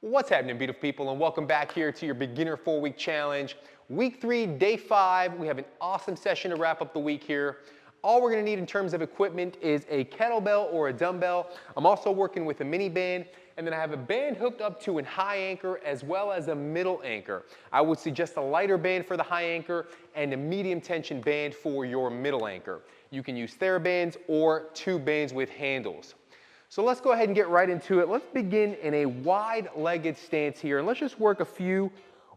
What's happening, beautiful people, and welcome back here to your beginner 4-week challenge. Week 3, day 5, we have an awesome session to wrap up the week here. All we're gonna need in terms of equipment is a kettlebell or a dumbbell. I'm also working with a mini band, and then I have a band hooked up to a high anchor as well as a middle anchor. I would suggest a lighter band for the high anchor and a medium tension band for your middle anchor. You can use TheraBands or 2 bands with handles. So let's go ahead and get right into it. Let's begin in a wide-legged stance here, and let's just work a few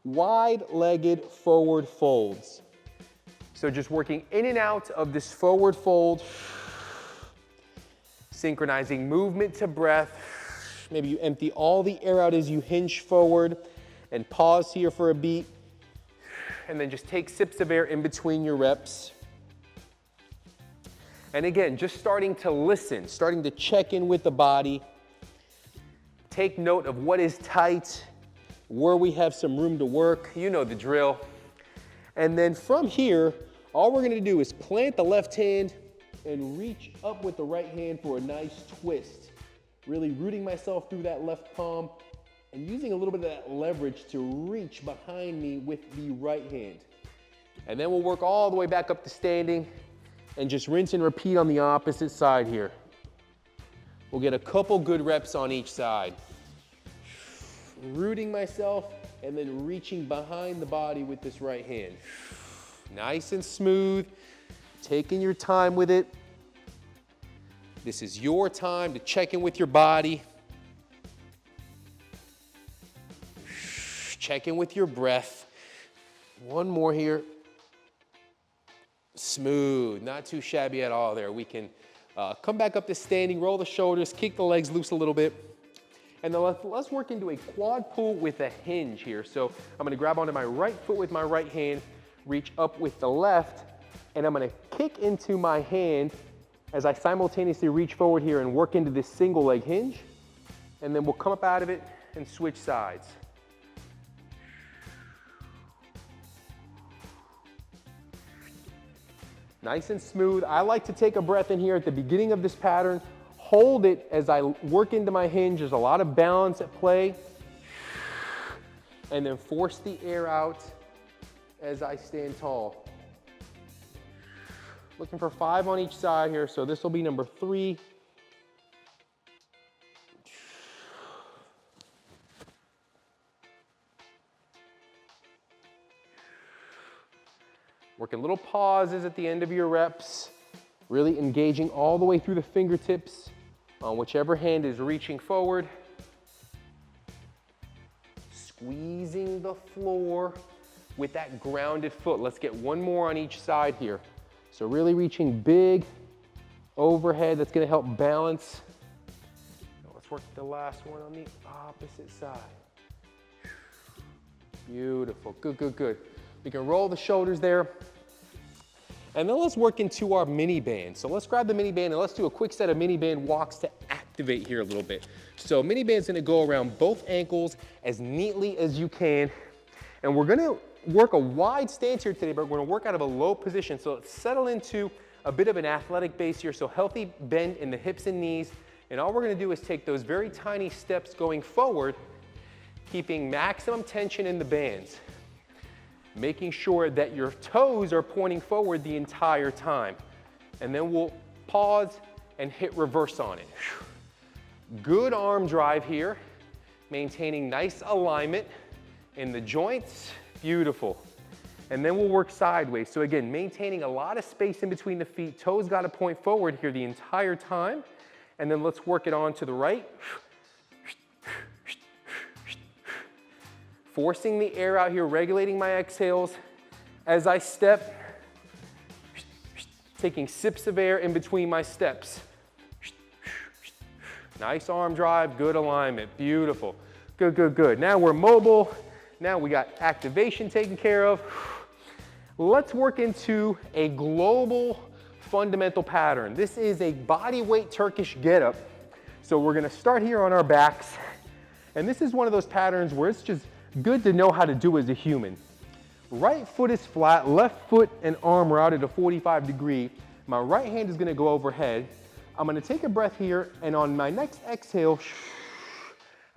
wide-legged forward folds. So just working in and out of this forward fold, synchronizing movement to breath. Maybe you empty all the air out as you hinge forward and pause here for a beat, and then just take sips of air in between your reps. And again, just starting to listen, starting to check in with the body. Take note of what is tight, where we have some room to work. You know the drill. And then from here, all we're gonna do is plant the left hand and reach up with the right hand for a nice twist. Really rooting myself through that left palm and using a little bit of that leverage to reach behind me with the right hand. And then we'll work all the way back up to standing and just rinse and repeat on the opposite side here. We'll get a couple good reps on each side. Rooting myself and then reaching behind the body with this right hand. Nice and smooth, taking your time with it. This is your time to check in with your body. Check in with your breath. One more here. Smooth, not too shabby at all there. We can come back up to standing, roll the shoulders, kick the legs loose a little bit. And then let's work into a quad pull with a hinge here. So I'm gonna grab onto my right foot with my right hand, reach up with the left, and I'm gonna kick into my hand as I simultaneously reach forward here and work into this single leg hinge. And then we'll come up out of it and switch sides. Nice and smooth. I like to take a breath in here at the beginning of this pattern, hold it as I work into my hinge. There's a lot of balance at play. And then force the air out as I stand tall. Looking for 5 on each side here, so this will be number 3. Working little pauses at the end of your reps, really engaging all the way through the fingertips on whichever hand is reaching forward. Squeezing the floor with that grounded foot. Let's get one more on each side here. So really reaching big overhead. That's gonna help balance. Let's work the last one on the opposite side. Beautiful, good, good, good. We can roll the shoulders there. And then let's work into our mini band. So let's grab the mini band and let's do a quick set of mini band walks to activate here a little bit. So mini band's gonna go around both ankles as neatly as you can. And we're gonna work a wide stance here today, but we're gonna work out of a low position. So let's settle into a bit of an athletic base here. So healthy bend in the hips and knees. And all we're gonna do is take those very tiny steps going forward, keeping maximum tension in the bands. Making sure that your toes are pointing forward the entire time. And then we'll pause and hit reverse on it. Good arm drive here, maintaining nice alignment in the joints, beautiful. And then we'll work sideways. So again, maintaining a lot of space in between the feet, toes gotta point forward here the entire time. And then let's work it on to the right. Forcing the air out here, regulating my exhales as I step, taking sips of air in between my steps. Nice arm drive, good alignment, beautiful. Good, good, good. Now we're mobile. Now we got activation taken care of. Let's work into a global fundamental pattern. This is a body weight Turkish getup. So we're gonna start here on our backs. And this is one of those patterns where it's just good to know how to do as a human. Right foot is flat, left foot and arm are out at a 45 degree. My right hand is gonna go overhead. I'm gonna take a breath here, and on my next exhale,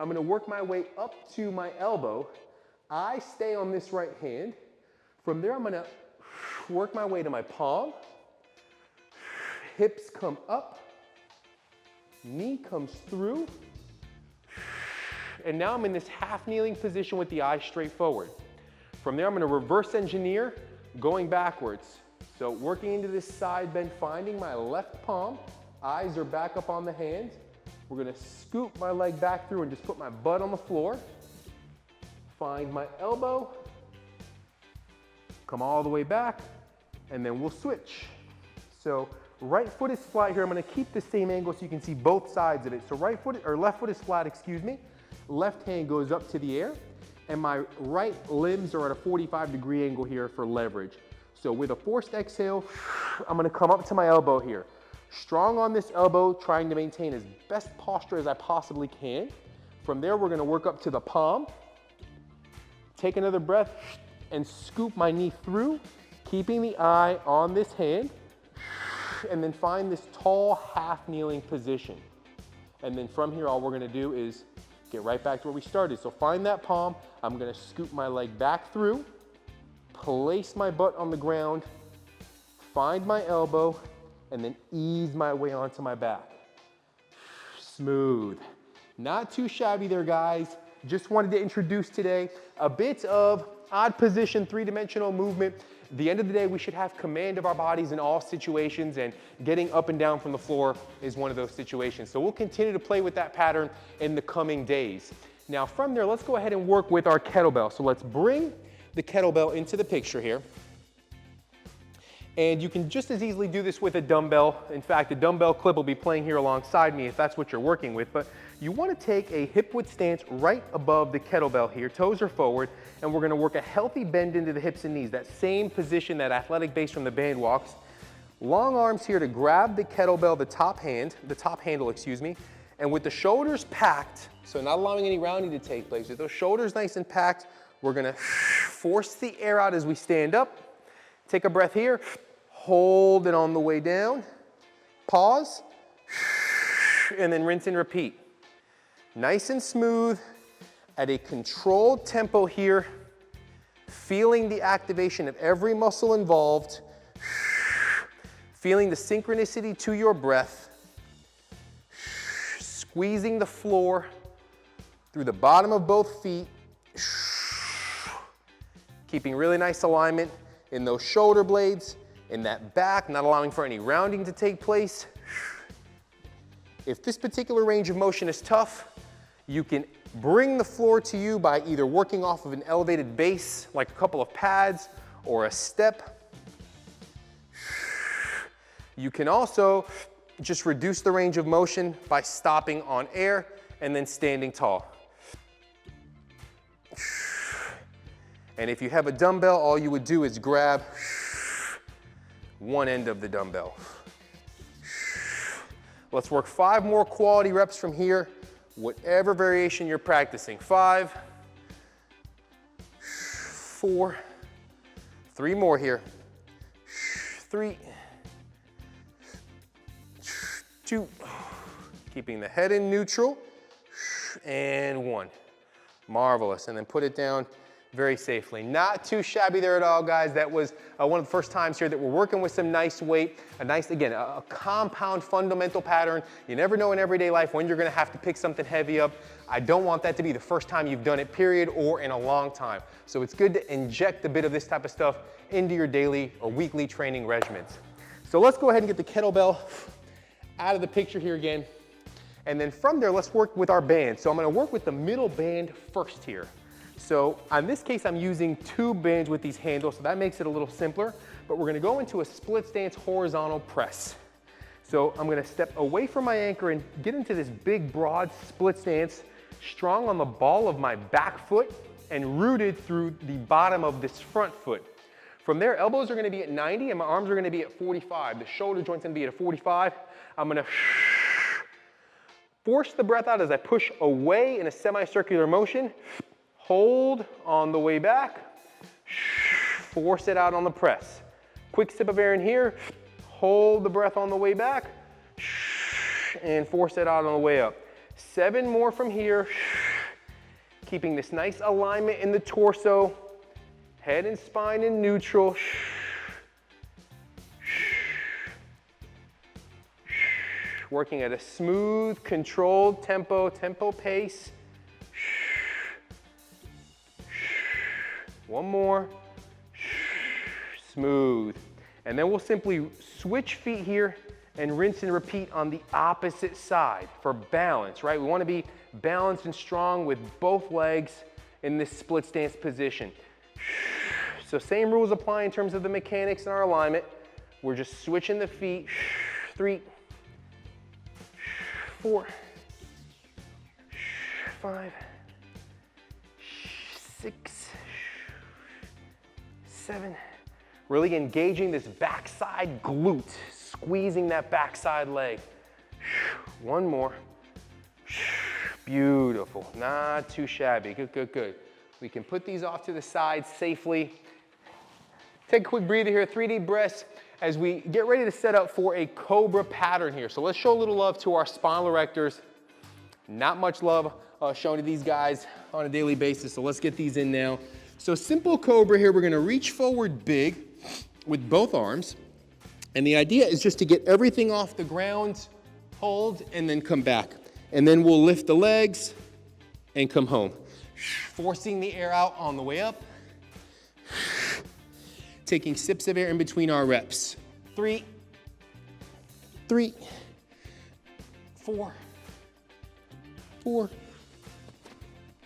I'm gonna work my way up to my elbow. I stay on this right hand. From there, I'm gonna work my way to my palm. Hips come up. Knee comes through. And now I'm in this half kneeling position with the eyes straight forward. From there, I'm gonna reverse engineer, going backwards. So working into this side bend, finding my left palm, eyes are back up on the hand. We're gonna scoop my leg back through and just put my butt on the floor. Find my elbow, come all the way back, and then we'll switch. So right foot is flat here. I'm gonna keep the same angle so you can see both sides of it. So left foot is flat, excuse me. Left hand goes up to the air, and my right limbs are at a 45-degree angle here for leverage. So with a forced exhale, I'm gonna come up to my elbow here. Strong on this elbow, trying to maintain as best posture as I possibly can. From there, we're gonna work up to the palm. Take another breath and scoop my knee through, keeping the eye on this hand, and then find this tall half kneeling position. And then from here, all we're gonna do is get right back to where we started. So find that palm, I'm gonna scoop my leg back through, place my butt on the ground, find my elbow, and then ease my way onto my back. Smooth. Not too shabby there, guys. Just wanted to introduce today a bit of odd position, three-dimensional movement. At the end of the day, we should have command of our bodies in all situations, and getting up and down from the floor is one of those situations. So we'll continue to play with that pattern in the coming days. Now from there, let's go ahead and work with our kettlebell. So let's bring the kettlebell into the picture here. And you can just as easily do this with a dumbbell. In fact, a dumbbell clip will be playing here alongside me if that's what you're working with. But you want to take a hip width stance right above the kettlebell here. Toes are forward, and we're going to work a healthy bend into the hips and knees. That same position, that athletic base from the band walks. Long arms here to grab the kettlebell, the top handle, excuse me. And with the shoulders packed, so not allowing any rounding to take place, with those shoulders nice and packed, we're going to force the air out as we stand up. Take a breath here, hold it on the way down, pause, and then rinse and repeat. Nice and smooth, at a controlled tempo here, feeling the activation of every muscle involved, feeling the synchronicity to your breath, squeezing the floor through the bottom of both feet, keeping really nice alignment in those shoulder blades, in that back, not allowing for any rounding to take place. If this particular range of motion is tough, you can bring the floor to you by either working off of an elevated base, like a couple of pads or a step. You can also just reduce the range of motion by stopping on air and then standing tall. And if you have a dumbbell, all you would do is grab one end of the dumbbell. Let's work 5 more quality reps from here, whatever variation you're practicing. 5, 4, 3 more here. 3, 2, keeping the head in neutral, and 1. Marvelous, and then put it down very safely. Not too shabby there at all, guys. That was one of the first times here that we're working with some nice weight, again, a compound fundamental pattern. You never know in everyday life when you're gonna have to pick something heavy up. I don't want that to be the first time you've done it, period, or in a long time. So it's good to inject a bit of this type of stuff into your daily or weekly training regimens. So let's go ahead and get the kettlebell out of the picture here again. And then from there, let's work with our band. So I'm gonna work with the middle band first here. So in this case, I'm using 2 bands with these handles, so that makes it a little simpler, but we're gonna go into a split stance horizontal press. So I'm gonna step away from my anchor and get into this big, broad split stance, strong on the ball of my back foot and rooted through the bottom of this front foot. From there, elbows are gonna be at 90 and my arms are gonna be at 45. The shoulder joint's gonna be at a 45. I'm gonna force the breath out as I push away in a semicircular motion. Hold on the way back, force it out on the press. Quick sip of air in here, hold the breath on the way back, and force it out on the way up. 7 more from here, Keeping this nice alignment in the torso, head and spine in neutral. Working at a smooth, controlled tempo pace. One more. Smooth. And then we'll simply switch feet here and rinse and repeat on the opposite side for balance, right? We want to be balanced and strong with both legs in this split stance position. So same rules apply in terms of the mechanics and our alignment. We're just switching the feet. 3, 4, 5, 6, 7. Really engaging this backside glute, squeezing that backside leg. One more. Beautiful, not too shabby, good, good, good. We can put these off to the side safely. Take a quick breather here, 3 deep breaths as we get ready to set up for a cobra pattern here. So let's show a little love to our spinal erectors. Not much love shown to these guys on a daily basis, so let's get these in now. So simple cobra here, we're gonna reach forward big with both arms. And the idea is just to get everything off the ground, hold, and then come back. And then we'll lift the legs and come home. Forcing the air out on the way up. Taking sips of air in between our reps. 3, 3, 4, 4,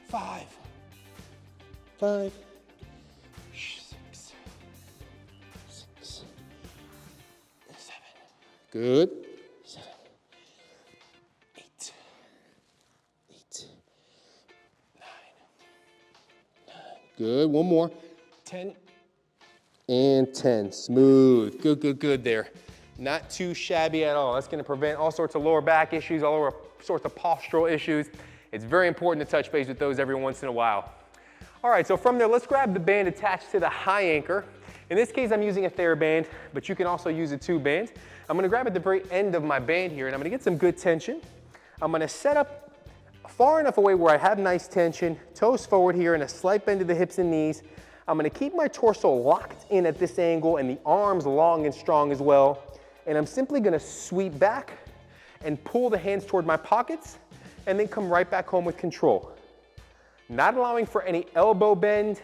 5, 5, 6, 6, 7. Good. 7, 8, 8, 9, 9. Good. One more. 10. And 10, smooth, good, good, good there. Not too shabby at all. That's gonna prevent all sorts of lower back issues, all sorts of postural issues. It's very important to touch base with those every once in a while. All right, so from there, let's grab the band attached to the high anchor. In this case, I'm using a TheraBand, but you can also use a tube band. I'm gonna grab at the very end of my band here, and I'm gonna get some good tension. I'm gonna set up far enough away where I have nice tension, toes forward here, and a slight bend to the hips and knees. I'm gonna keep my torso locked in at this angle and the arms long and strong as well. And I'm simply gonna sweep back and pull the hands toward my pockets and then come right back home with control. Not allowing for any elbow bend,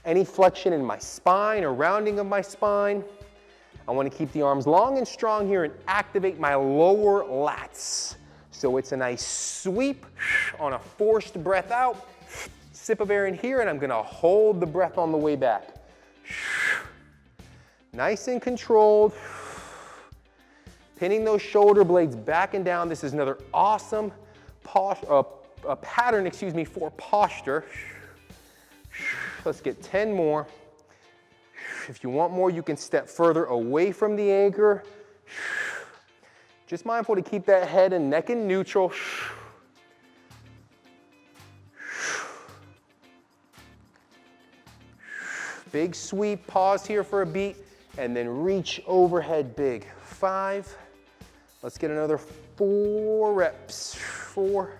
any flexion in my spine or rounding of my spine. I wanna keep the arms long and strong here and activate my lower lats. So it's a nice sweep on a forced breath out. Sip of air in here, and I'm gonna hold the breath on the way back. Nice and controlled. Pinning those shoulder blades back and down. This is another awesome pattern, for posture. Let's get 10 more. If you want more, you can step further away from the anchor. Just mindful to keep that head and neck in neutral. Big sweep, pause here for a beat, and then reach overhead big. 5, let's get another 4 reps. 4,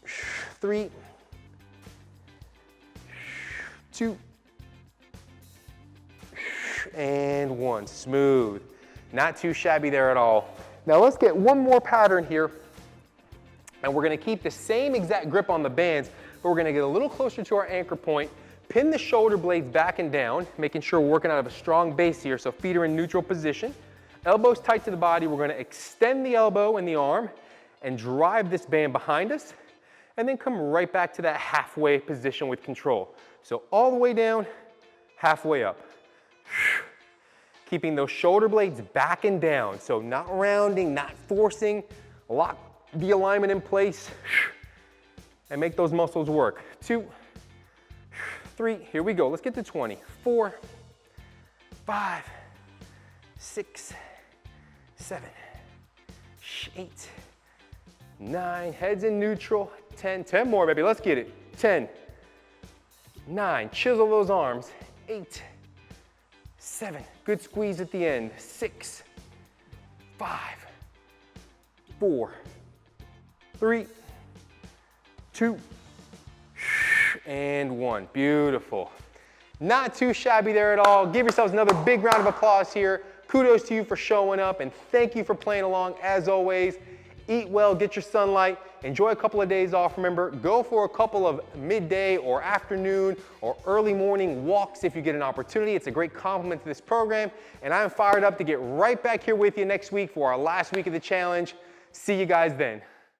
3, 2, and 1. Smooth. Not too shabby there at all. Now let's get one more pattern here, and we're gonna keep the same exact grip on the bands, but we're gonna get a little closer to our anchor point. Pin the shoulder blades back and down, making sure we're working out of a strong base here, so feet are in neutral position. Elbows tight to the body. We're gonna extend the elbow and the arm and drive this band behind us, and then come right back to that halfway position with control. So all the way down, halfway up. Keeping those shoulder blades back and down, so not rounding, not forcing. Lock the alignment in place and make those muscles work. 2, 3, here we go. Let's get to 20. 4, 5, 6, 7, 8, 9. Heads in neutral. 10. 10 more, baby. Let's get it. 10, 9. Chisel those arms. 8, 7. Good squeeze at the end. 6, 5, 4, 3, 2, and 1. Beautiful. Not too shabby there at all. Give yourselves another big round of applause here. Kudos to you for showing up, and thank you for playing along. As always, eat well, get your sunlight, enjoy a couple of days off. Remember, go for a couple of midday or afternoon or early morning walks if you get an opportunity. It's a great compliment to this program, and I'm fired up to get right back here with you next week for our last week of the challenge. See you guys then.